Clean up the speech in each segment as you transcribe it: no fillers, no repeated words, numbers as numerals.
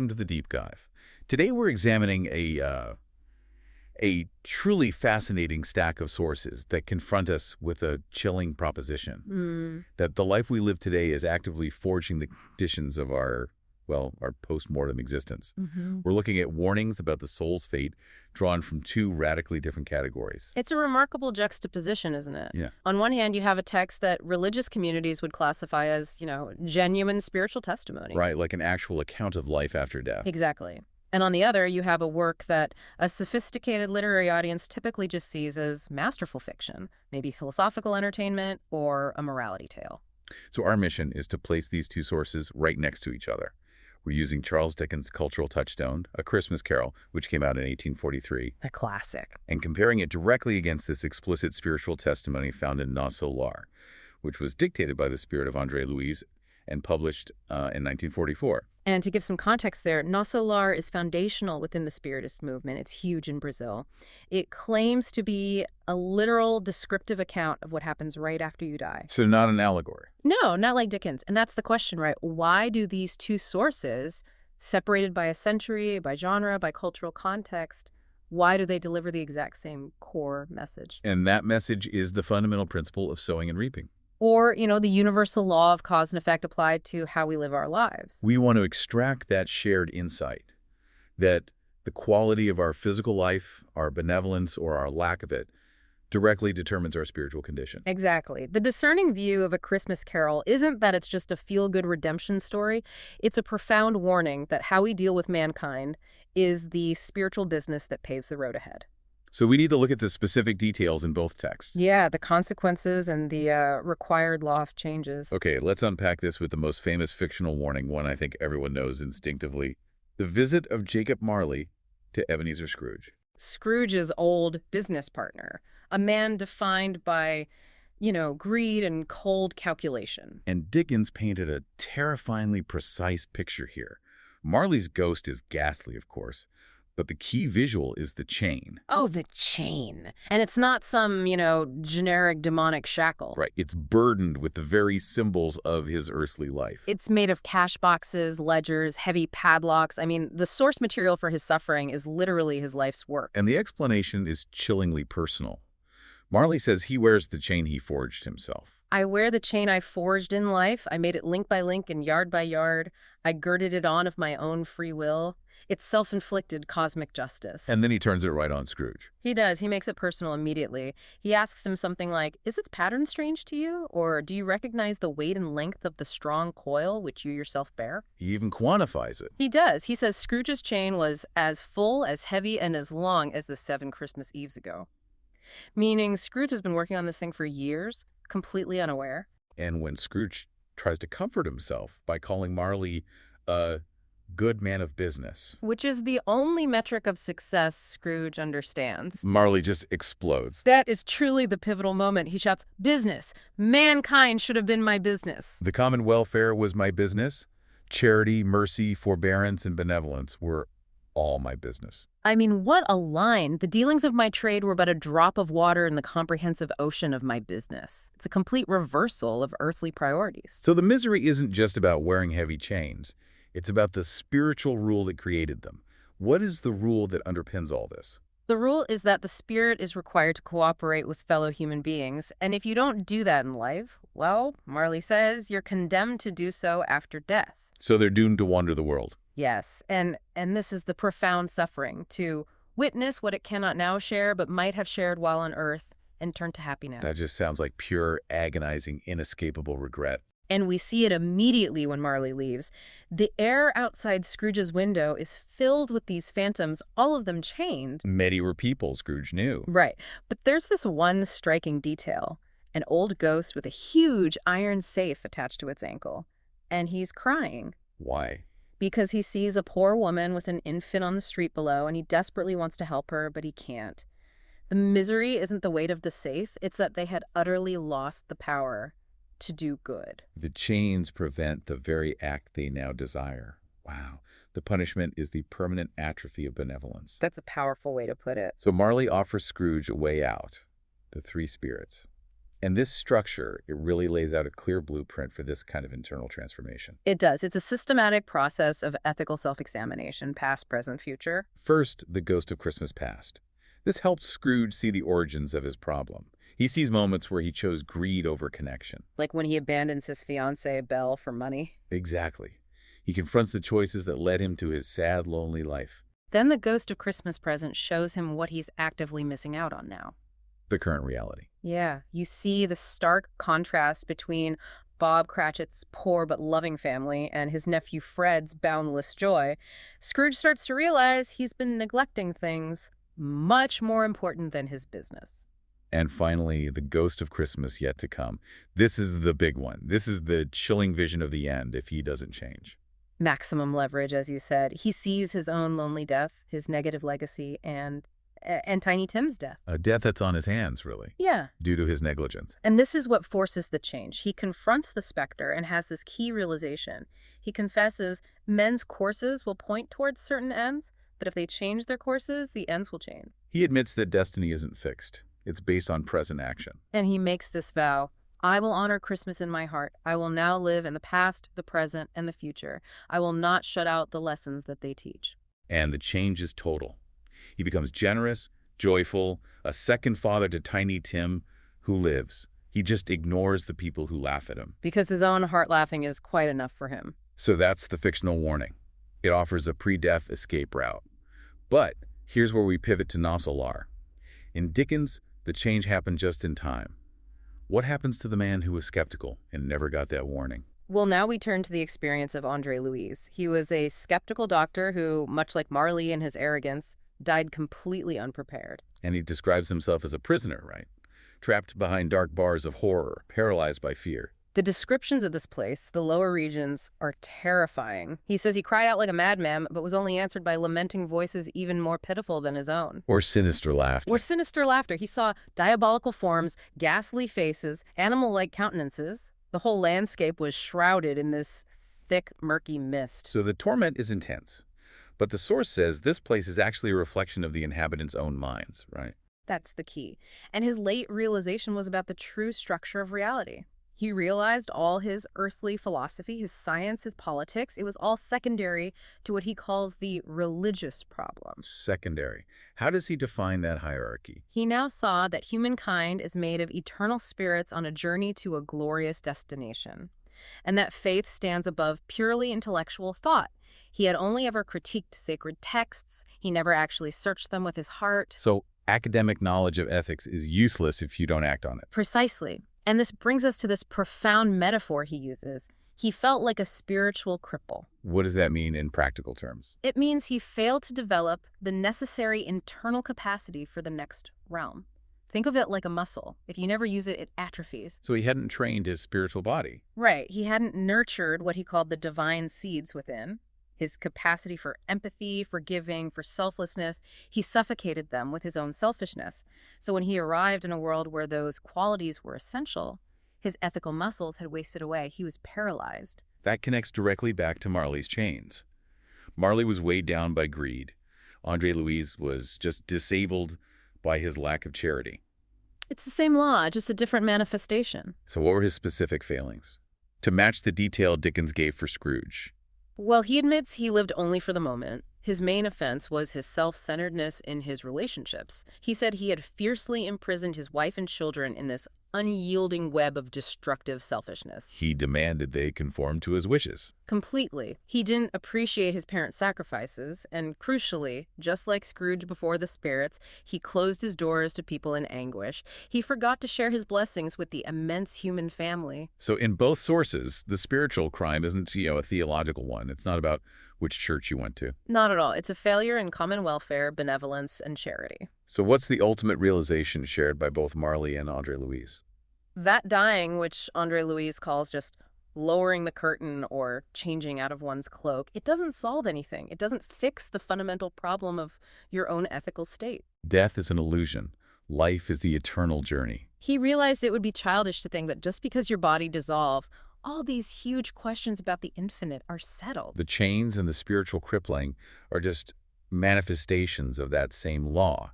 welcome to the Deep Dive. Today we're examining a truly fascinating stack of sources that confront us with a chilling proposition that the life we live today is actively forging the conditions of our post-mortem existence. We're looking at warnings about the soul's fate drawn from two radically different categories. It's a remarkable juxtaposition, isn't it? Yeah. On one hand, you have a text that religious communities would classify as, genuine spiritual testimony. Right, like an actual account of life after death. Exactly. And on the other, you have a work that a sophisticated literary audience typically just sees as masterful fiction, maybe philosophical entertainment or a morality tale. So our mission is to place these two sources right next to each other. We're using Charles Dickens' cultural touchstone, A Christmas Carol, which came out in 1843. A classic. And comparing it directly against this explicit spiritual testimony found in Nos Solar, which was dictated by the spirit of André Louis and published in 1944. And to give some context there, Nos Solar is foundational within the Spiritist movement. It's huge in Brazil. It claims to be a literal descriptive account of what happens right after you die. So not an allegory. No, not like Dickens. And that's the question, right? Why do these two sources, separated by a century, by genre, by cultural context, why do they deliver the exact same core message? And that message is the fundamental principle of sowing and reaping. Or, the universal law of cause and effect applied to how we live our lives. We want to extract that shared insight that the quality of our physical life, our benevolence, or our lack of it directly determines our spiritual condition. Exactly. The discerning view of A Christmas Carol isn't that it's just a feel-good redemption story. It's a profound warning that how we deal with mankind is the spiritual business that paves the road ahead. So we need to look at the specific details in both texts. Yeah, the consequences and the required law of changes. Okay, let's unpack this with the most famous fictional warning, one I think everyone knows instinctively. The visit of Jacob Marley to Ebenezer Scrooge. Scrooge's old business partner, a man defined by, greed and cold calculation. And Dickens painted a terrifyingly precise picture here. Marley's ghost is ghastly, of course. But the key visual is the chain. Oh, the chain. And it's not some, generic demonic shackle. Right. It's burdened with the very symbols of his earthly life. It's made of cash boxes, ledgers, heavy padlocks. I mean, the source material for his suffering is literally his life's work. And the explanation is chillingly personal. Marley says he wears the chain he forged himself. I wear the chain I forged in life. I made it link by link and yard by yard. I girded it on of my own free will. It's self-inflicted cosmic justice. And then he turns it right on Scrooge. He does. He makes it personal immediately. He asks him something like, is its pattern strange to you? Or do you recognize the weight and length of the strong coil which you yourself bear? He even quantifies it. He does. He says Scrooge's chain was as full, as heavy, and as long as the 7 Christmas Eves ago. Meaning Scrooge has been working on this thing for years, completely unaware. And when Scrooge tries to comfort himself by calling Marley a good man of business, which is the only metric of success Scrooge understands, Marley just explodes. That is truly the pivotal moment. He shouts, business. Mankind should have been my business. The common welfare was my business. Charity, mercy, forbearance, and benevolence were all my business. I mean, what a line. The dealings of my trade were but a drop of water in the comprehensive ocean of my business. It's a complete reversal of earthly priorities. So the misery isn't just about wearing heavy chains. It's about the spiritual rule that created them. What is the rule that underpins all this? The rule is that the spirit is required to cooperate with fellow human beings, and if you don't do that in life, well, Marley says, you're condemned to do so after death. So they're doomed to wander the world. Yes, and this is the profound suffering, to witness what it cannot now share but might have shared while on earth and turn to happiness. That just sounds like pure, agonizing, inescapable regret. And we see it immediately when Marley leaves. The air outside Scrooge's window is filled with these phantoms, all of them chained. Many were people, Scrooge knew. Right. But there's this one striking detail. An old ghost with a huge iron safe attached to its ankle. And he's crying. Why? Because he sees a poor woman with an infant on the street below, and he desperately wants to help her, but he can't. The misery isn't the weight of the safe, it's that they had utterly lost the power to do good. The chains prevent the very act they now desire. Wow. The punishment is the permanent atrophy of benevolence. That's a powerful way to put it. So Marley offers Scrooge a way out. The 3 spirits. And this structure, it really lays out a clear blueprint for this kind of internal transformation. It does. It's a systematic process of ethical self-examination, past, present, future. First, the ghost of Christmas past. This helps Scrooge see the origins of his problem. He sees moments where he chose greed over connection. Like when he abandons his fiancée, Belle, for money. Exactly. He confronts the choices that led him to his sad, lonely life. Then the ghost of Christmas present shows him what he's actively missing out on now. The current reality. Yeah, you see the stark contrast between Bob Cratchit's poor but loving family and his nephew Fred's boundless joy. Scrooge starts to realize he's been neglecting things much more important than his business. And finally, the ghost of Christmas yet to come. This is the big one. This is the chilling vision of the end if he doesn't change. Maximum leverage, as you said. He sees his own lonely death, his negative legacy, and Tiny Tim's death. A death that's on his hands, really, Yeah. due to his negligence. And this is what forces the change. He confronts the specter and has this key realization. He confesses men's courses will point towards certain ends, but if they change their courses, the ends will change. He admits that destiny isn't fixed. It's based on present action. And he makes this vow: I will honor Christmas in my heart. I will now live in the past, the present, and the future. I will not shut out the lessons that they teach. And the change is total. He becomes generous, joyful, a second father to Tiny Tim, who lives. He just ignores the people who laugh at him. Because his own heart laughing is quite enough for him. So that's the fictional warning. It offers a pre-death escape route. But here's where we pivot to Nossalar. In Dickens, the change happened just in time. What happens to the man who was skeptical and never got that warning? Well, now we turn to the experience of André Louis. He was a skeptical doctor who, much like Marley in his arrogance, died completely unprepared. And he describes himself as a prisoner, right? Trapped behind dark bars of horror, paralyzed by fear. The descriptions of this place, the lower regions, are terrifying. He says he cried out like a madman, but was only answered by lamenting voices even more pitiful than his own. Or sinister laughter. Or sinister laughter. He saw diabolical forms, ghastly faces, animal-like countenances. The whole landscape was shrouded in this thick, murky mist. So the torment is intense. But the source says this place is actually a reflection of the inhabitants' own minds, right? That's the key. And his late realization was about the true structure of reality. He realized all his earthly philosophy, his science, his politics, it was all secondary to what he calls the religious problem. Secondary. How does he define that hierarchy? He now saw that humankind is made of eternal spirits on a journey to a glorious destination, and that faith stands above purely intellectual thought. He had only ever critiqued sacred texts. He never actually searched them with his heart. So academic knowledge of ethics is useless if you don't act on it. Precisely. And this brings us to this profound metaphor he uses. He felt like a spiritual cripple. What does that mean in practical terms? It means he failed to develop the necessary internal capacity for the next realm. Think of it like a muscle. If you never use it, it atrophies. So he hadn't trained his spiritual body. Right. He hadn't nurtured what he called the divine seeds within. His capacity for empathy, for giving, for selflessness, he suffocated them with his own selfishness. So when he arrived in a world where those qualities were essential, his ethical muscles had wasted away. He was paralyzed. That connects directly back to Marley's chains. Marley was weighed down by greed. André Louis was just disabled by his lack of charity. It's the same law, just a different manifestation. So what were his specific failings? To match the detail Dickens gave for Scrooge. Well, he admits he lived only for the moment. His main offense was his self-centeredness in his relationships. He said he had fiercely imprisoned his wife and children in this unyielding web of destructive selfishness. He demanded they conform to his wishes. Completely. He didn't appreciate his parents' sacrifices, and crucially, just like Scrooge before the spirits, he closed his doors to people in anguish. He forgot to share his blessings with the immense human family. So in both sources, the spiritual crime isn't, a theological one. It's not about which church you went to. Not at all. It's a failure in common welfare, benevolence, and charity. So what's the ultimate realization shared by both Marley and André Louis? That dying, which André Louis calls just lowering the curtain or changing out of one's cloak, it doesn't solve anything. It doesn't fix the fundamental problem of your own ethical state. Death is an illusion. Life is the eternal journey. He realized it would be childish to think that just because your body dissolves, all these huge questions about the infinite are settled. The chains and the spiritual crippling are just manifestations of that same law.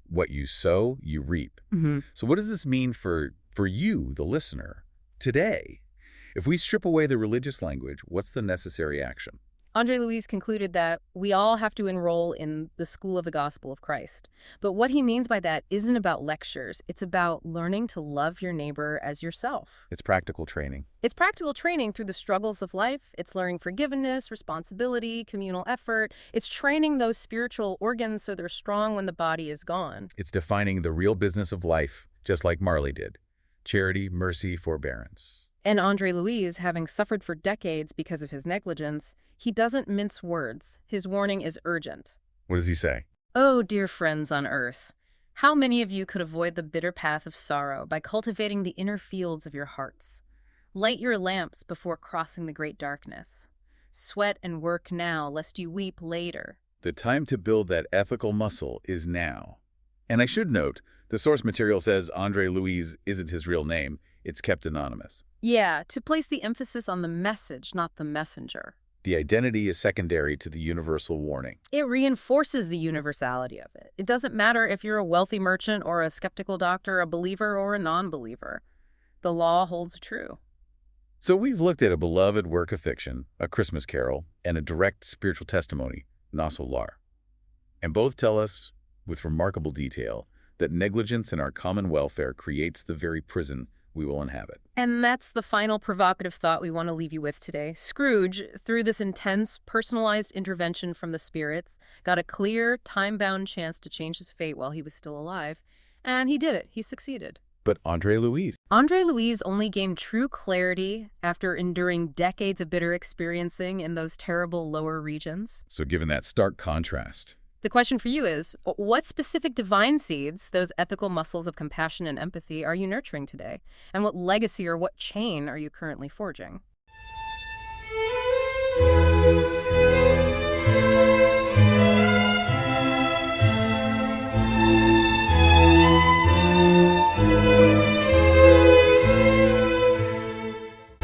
What you sow, you reap. Mm-hmm. So what does this mean for For you, the listener, today, if we strip away the religious language, what's the necessary action? Andre Luis concluded that we all have to enroll in the school of the gospel of Christ. But what he means by that isn't about lectures. It's about learning to love your neighbor as yourself. It's practical training. It's practical training through the struggles of life. It's learning forgiveness, responsibility, communal effort. It's training those spiritual organs so they're strong when the body is gone. It's defining the real business of life, just like Marley did. Charity, mercy, forbearance. And Andre Luis, having suffered for decades because of his negligence, he doesn't mince words. His warning is urgent. What does he say? Oh, dear friends on earth, how many of you could avoid the bitter path of sorrow by cultivating the inner fields of your hearts? Light your lamps before crossing the great darkness. Sweat and work now, lest you weep later. The time to build that ethical muscle is now. And I should note, the source material says Andre Luis isn't his real name. It's kept anonymous. Yeah, to place the emphasis on the message, not the messenger. The identity is secondary to the universal warning. It reinforces the universality of it. It doesn't matter if you're a wealthy merchant or a skeptical doctor, a believer or a non-believer. The law holds true. So we've looked at a beloved work of fiction, A Christmas Carol, and a direct spiritual testimony, Nas Lar. And both tell us, with remarkable detail, that negligence in our common welfare creates the very prison we will inhabit. And that's the final provocative thought we want to leave you with today. Scrooge, through this intense, personalized intervention from the spirits, got a clear, time-bound chance to change his fate while he was still alive. And he did it. He succeeded. But Andre Luis? Andre Luis only gained true clarity after enduring decades of bitter experiencing in those terrible lower regions. So given that stark contrast, the question for you is, what specific divine seeds, those ethical muscles of compassion and empathy, are you nurturing today? And what legacy or what chain are you currently forging?